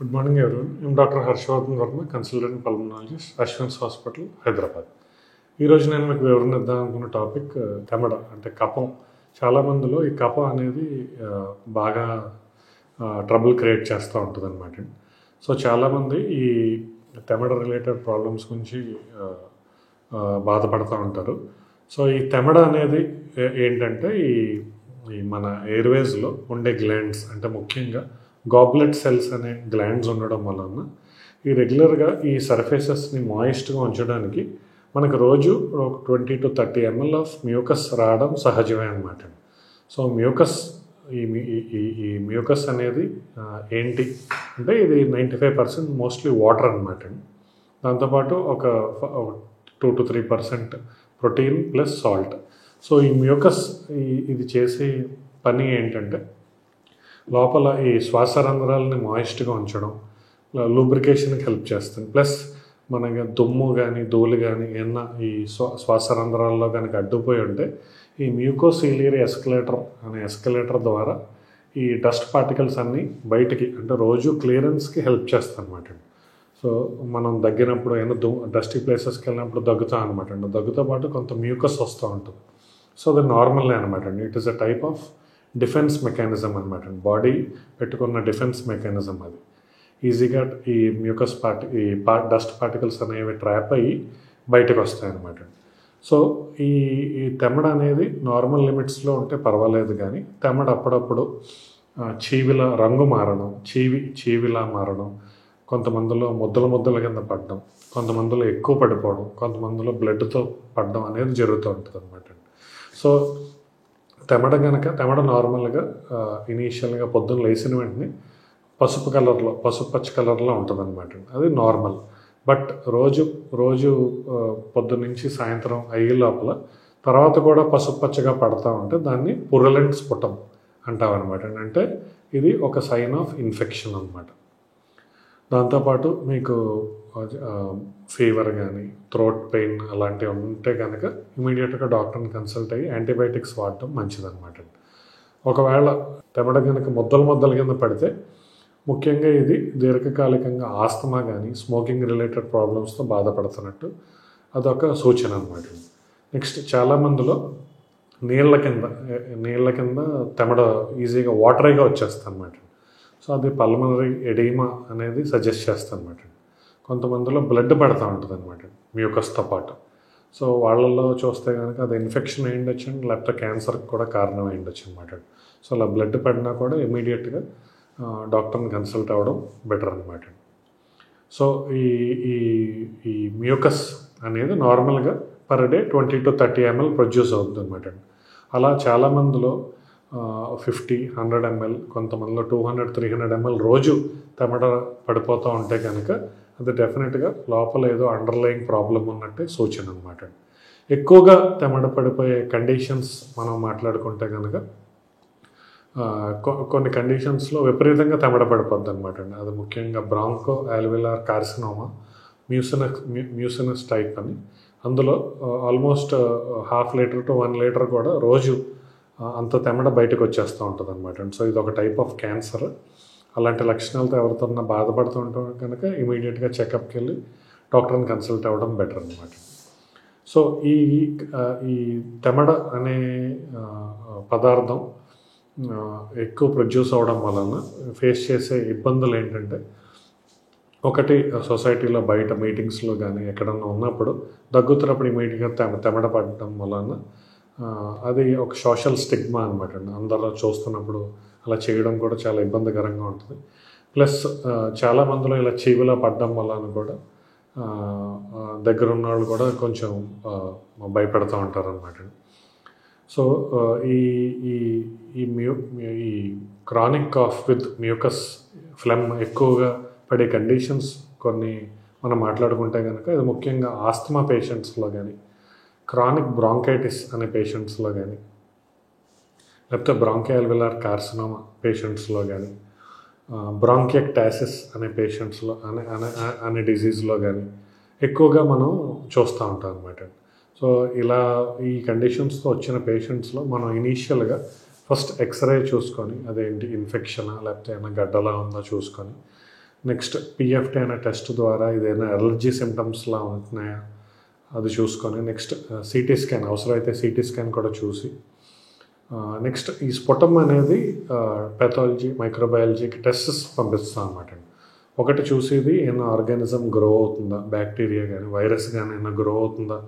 Good morning, everyone. I'm Dr. Harshvardhan Verma, consultant pulmonologist, Ashwins Hospital, Hyderabad. ఈరోజు నేను మీకు వివరణ ఇద్దాం అనుకున్న టాపిక్ తెమడ అంటే కఫం. చాలామందిలో ఈ కఫ అనేది బాగా ట్రబుల్ క్రియేట్ చేస్తూ ఉంటుంది అనమాట. సో చాలామంది ఈ తెమడ రిలేటెడ్ ప్రాబ్లమ్స్ గురించి బాధపడుతూ ఉంటారు. సో ఈ తెమడ అనేది ఏంటంటే ఈ మన ఎయిర్వేస్లో ఉండే గ్లాండ్స్ అంటే ముఖ్యంగా గాబ్లెట్ సెల్స్ అనే గ్లాండ్స్ ఉండడం వలన ఈ రెగ్యులర్గా ఈ సర్ఫేసెస్ని మాయిస్ట్గా ఉంచడానికి మనకు రోజు ఒక 20 to 30 ml ఆఫ్ మ్యూకస్ రావడం సహజమే అనమాట. సో మ్యూకస్ ఈ మ్యూకస్ అనేది ఏంటి అంటే ఇది 95% మోస్ట్లీ వాటర్ అనమాట. దాంతోపాటు ఒక 2 to 3% protein plus salt. So ఈ మ్యూకస్ ఇది చేసే పని ఏంటంటే లోపల ఈ శ్వాసరంధ్రాలని మాయిస్ట్గా ఉంచడం, లూబ్రికేషన్కి హెల్ప్ చేస్తుంది. ప్లస్ మనకి దుమ్ము కానీ ధూళి కానీ ఏమన్నా ఈ శ్వాసరంధ్రాల్లో కనుక అడ్డుపోయి ఉంటే ఈ మ్యూకోసీలియరీ ఎస్కలేటర్ ద్వారా ఈ డస్ట్ పార్టికల్స్ అన్నీ బయటికి అంటే రోజు క్లియరెన్స్కి హెల్ప్ చేస్తుంది అనమాట. సో మనం దగ్గినప్పుడు ఏమైనా డస్టీ ప్లేసెస్కి వెళ్ళినప్పుడు దగ్గుతాం అనమాట. దగ్గుతో పాటు కొంత మ్యూకస్ వస్తూ ఉంటుంది. సో అది నార్మల్లే అనమాట. It is a type of defence mechanism అనమాట. బాడీ పెట్టుకున్న డిఫెన్స్ మెకానిజం అది. ఈజీగా ఈ మ్యూకస్ డస్ట్ పార్టికల్స్ అనేవి ట్రాప్ అయ్యి బయటకు వస్తాయి అన్నమాట. సో ఈ తెమడ అనేది నార్మల్ లిమిట్స్లో ఉంటే పర్వాలేదు, కానీ తెమడ అప్పుడప్పుడు చీవిల రంగు మారడం, చీవిలా మారడం, కొంతమందిలో ముద్దల కింద పడడం, కొంతమందిలో ఎక్కువ పడిపోవడం, కొంతమందిలో బ్లడ్తో పడడం అనేది జరుగుతూ ఉంటుంది అనమాట. సో తెమడ నార్మల్గా ఇనీషియల్గా పొద్దున్న లేచిన వెంటనే పసుపచ్చ కలర్లో ఉంటుంది అనమాట. అది నార్మల్. బట్ రోజు పొద్దున్న నుంచి సాయంత్రం అయ్యే లోపల తర్వాత కూడా పసుపచ్చగా పడతా ఉంటే దాన్ని పురలెంట్ స్ఫుటం అంటాం అనమాట. అంటే ఇది ఒక సైన్ ఆఫ్ ఇన్ఫెక్షన్ అనమాట. దాంతోపాటు మీకు ఫీవర్ కానీ థ్రోట్ పెయిన్ అలాంటివి ఉంటే కనుక ఇమీడియట్గా డాక్టర్ని కన్సల్ట్ అయ్యి యాంటీబయాటిక్స్ వాడటం మంచిదన్నమాట. ఒకవేళ తెమడ కనుక ముద్దల కింద పడితే ముఖ్యంగా ఇది దీర్ఘకాలికంగా ఆస్తమా కానీ స్మోకింగ్ రిలేటెడ్ ప్రాబ్లమ్స్తో బాధపడుతున్నట్టు అదొక సూచన అనమాట. నెక్స్ట్ చాలామందిలో నీళ్ళ కింద తెమడ ఈజీగా వాటరీగా వచ్చేస్తుంది అనమాట. సో అది పల్మనరీ ఎడీమా అనేది సజెస్ట్ చేస్తుంది అనమాట. కొంతమందిలో బ్లడ్ పడుతూ ఉంటుంది అనమాట మ్యూకస్తో పాటు. సో వాళ్ళల్లో చూస్తే కనుక అది ఇన్ఫెక్షన్ అయి ఉండొచ్చు, లేకపోతే క్యాన్సర్కి కూడా కారణం అయి ఉండొచ్చు అనమాట. సో అలా బ్లడ్ పడినా కూడా ఇమీడియట్గా డాక్టర్ని కన్సల్ట్ అవ్వడం బెటర్ అనమాట. సో ఈ మ్యూకస్ అనేది నార్మల్గా per day 20 to 30 ml produce అవుతుంది అనమాట. అలా చాలామందిలో 50-100 ml, కొంతమందిలో 200-300 ml రోజు తెమడ పడిపోతూ ఉంటే కనుక అది డెఫినెట్గా లోపల ఏదో అండర్లయింగ్ ప్రాబ్లం ఉన్నట్టే సూచన అనమాట. ఎక్కువగా తెమడ పడిపోయే కండిషన్స్ మనం మాట్లాడుకుంటే కనుక కొన్ని కండిషన్స్లో విపరీతంగా తెమడ పడిపోద్ది అనమాట. అది ముఖ్యంగా బ్రాంకో ఆల్విలార్ కార్సినోమా మ్యూసినస్ టైప్ అని. అందులో ఆల్మోస్ట్ 1/2 లీటర్ to 1 లీటర్ కూడా రోజు అంత తెమడ బయటకు వచ్చేస్తూ ఉంటుంది అనమాట. సో ఇది ఒక టైప్ ఆఫ్ క్యాన్సర్. అలాంటి లక్షణాలతో ఎవరితో బాధపడుతూ ఉంటాం కనుక ఇమీడియట్గా చెకప్కి వెళ్ళి డాక్టర్ని కన్సల్ట్ అవ్వడం బెటర్ అనమాట. సో ఈ తెమడ అనే పదార్థం ఎక్కువ ప్రొడ్యూస్ అవ్వడం వలన ఫేస్ చేసే ఇబ్బందులు ఏంటంటే, ఒకటి సొసైటీలో బయట మీటింగ్స్లో కానీ ఎక్కడన్నా ఉన్నప్పుడు దగ్గుతున్నప్పుడు ఇమీడియట్గా తెమడ పడడం వలన అది ఒక సోషల్ స్టిగ్మా అనమాట. అందరూ చూస్తున్నప్పుడు అలా చేయడం కూడా చాలా ఇబ్బందికరంగా ఉంటుంది. ప్లస్ చాలామందిలో ఇలా చీవిలా పడడం వలన కూడా దగ్గర ఉన్న వాళ్ళు కూడా కొంచెం భయపడుతూ ఉంటారు అనమాట. సో ఈ chronic cough with mucus phlegm ఎక్కువగా పడే కండిషన్స్ కొన్ని మనం మాట్లాడుకుంటే కనుక ఇది ముఖ్యంగా ఆస్తమా పేషెంట్స్లో కానీ, క్రానిక్ బ్రాంకైటిస్ అనే పేషెంట్స్లో కానీ, లేకపోతే బ్రాంకియాల్విలార్ కార్సినోమా పేషెంట్స్లో కానీ, బ్రాంకియక్టాసిస్ అనే పేషెంట్స్లో అనే డిజీజ్లో కానీ ఎక్కువగా మనం చూస్తూ ఉంటాం అనమాట. సో ఇలా ఈ కండిషన్స్తో వచ్చిన పేషెంట్స్లో మనం ఇనీషియల్గా ఫస్ట్ ఎక్స్రే చూసుకొని అదేంటి ఇన్ఫెక్షనా లేకపోతే ఏమైనా గడ్డలా ఉందో చూసుకొని నెక్స్ట్ పిఎఫ్టీ అనే టెస్ట్ ద్వారా ఇదేమైనా ఎలర్జీ సిమ్టమ్స్లా ఉంటున్నాయా అది చూసుకొని నెక్స్ట్ సిటీ స్కాన్ అవసరమైతే సిటీ స్కాన్ కూడా చూసి నెక్స్ట్ ఈ స్ఫుటం అనేది పెథాలజీ మైక్రోబయాలజీకి టెస్ట్స్ పంపిస్తాం అనమాట. ఒకటి చూసేది ఏమైనా ఆర్గానిజం గ్రో అవుతుందా, బ్యాక్టీరియా కానీ వైరస్ కానీ ఏమైనా గ్రో అవుతుందా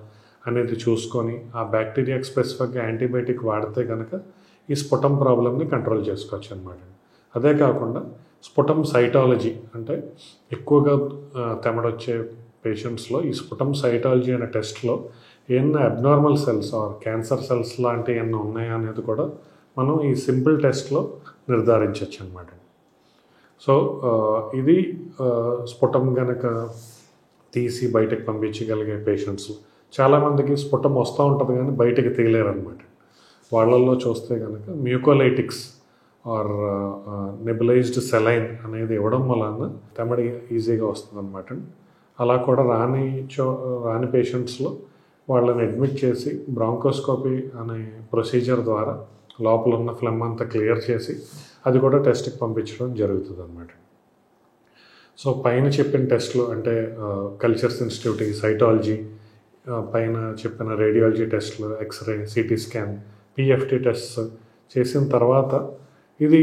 అనేది చూసుకొని ఆ బ్యాక్టీరియాకి స్పెసిఫిక్గా యాంటీబయాటిక్ వాడితే కనుక ఈ స్ఫుటం ప్రాబ్లమ్ని కంట్రోల్ చేసుకోవచ్చు అనమాట. అదే కాకుండా స్ఫుటం సైటాలజీ అంటే ఎక్కువగా తెమడొచ్చే పేషెంట్స్లో ఈ స్ఫుటం సైటాలజీ అనే టెస్ట్లో ఏమన్నా abnormal cells or cancer cells లాంటివి ఏమన్నా ఉన్నాయా అనేది కూడా మనం ఈ సింపుల్ టెస్ట్లో నిర్ధారించవచ్చు అనమాట. సో ఇది స్ఫుటం కనుక తీసి బయటకు పంపించగలిగే పేషెంట్స్ చాలామందికి స్ఫుటం వస్తూ ఉంటుంది కానీ బయటకు తీయలేరు అనమాట. వాళ్ళల్లో చూస్తే కనుక మ్యూకోలైటిక్స్ ఆర్ నెబులైజ్డ్ సెలైన్ అనేది ఇవ్వడం వలన తెమడి ఈజీగా వస్తుంది అనమాట. అలా కూడా రాని పేషెంట్స్లో వాళ్ళని అడ్మిట్ చేసి బ్రాంకోస్కోపీ అనే ప్రొసీజర్ ద్వారా లోపల ఉన్న ఫ్లెమ్ అంతా క్లియర్ చేసి అది కూడా టెస్ట్కి పంపించడం జరుగుతుంది అనమాట. సో పైన చెప్పిన టెస్ట్లు అంటే కల్చర్ సెన్సిటివిటీ, సైటాలజీ, పైన చెప్పిన రేడియాలజీ టెస్ట్లు, x-ray, CT scan, PFT test చేసిన తర్వాత ఇది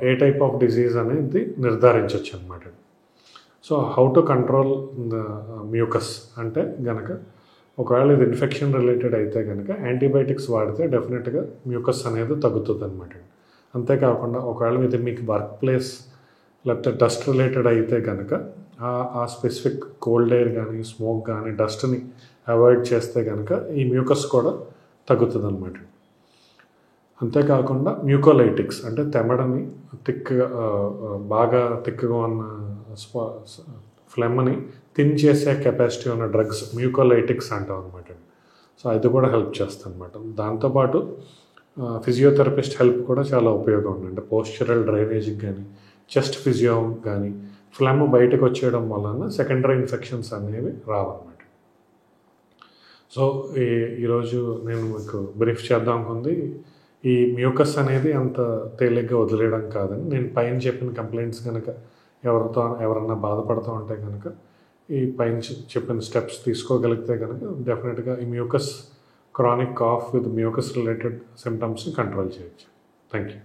ఏ టైప్ ఆఫ్ డిజీజ్ అనేది నిర్ధారించవచ్చు అనమాట. So how to control the mucus అంటే కనుక ఒకవేళ ఇది ఇన్ఫెక్షన్ రిలేటెడ్ అయితే కనుక యాంటీబయాటిక్స్ వాడితే డెఫినెట్గా మ్యూకస్ అనేది తగ్గుతుంది అనమాట. అంతేకాకుండా ఒకవేళ ఇది మీకు వర్క్ ప్లేస్ లేకపోతే డస్ట్ రిలేటెడ్ అయితే కనుక ఆ స్పెసిఫిక్ కోల్డ్ ఎయిర్ కానీ స్మోక్ కానీ డస్ట్ని అవాయిడ్ చేస్తే కనుక ఈ మ్యూకస్ కూడా తగ్గుతుంది అనమాట. అంతేకాకుండా మ్యూకోలైటిక్స్ అంటే తెమడని బాగా తిక్కగా ఉన్న ఫ్లెమ్ని థిన్ చేసే కెపాసిటీ ఉన్న డ్రగ్స్ మ్యూకోలైటిక్స్ అంటాం అనమాట. సో అది కూడా హెల్ప్ చేస్తుంది అనమాట. దాంతోపాటు ఫిజియోథెరపిస్ట్ హెల్ప్ కూడా చాలా ఉపయోగం ఉంది. అంటే పోస్చరల్ డ్రైనేజ్కి కానీ చెస్ట్ ఫిజియో కానీ ఫ్లెమ్ బయటకు వచ్చేయడం వలన సెకండరీ ఇన్ఫెక్షన్స్ అనేవి రావన్నమాట. సో ఈరోజు నేను మీకు బ్రీఫ్ చేద్దాం అనుకుంది ఈ మ్యూకస్ అనేది అంత తేలిగ్గా వదిలేయడం కాదని. నేను పైన చెప్పిన కంప్లైంట్స్ కనుక ఎవరన్నా బాధపడుతూ ఉంటే కనుక ఈ పైన చెప్పిన స్టెప్స్ తీసుకోగలిగితే కనుక డెఫినెట్గా ఈ mucus chronic cough with mucus related సిమ్టమ్స్ని కంట్రోల్ చేయొచ్చు. Thank you.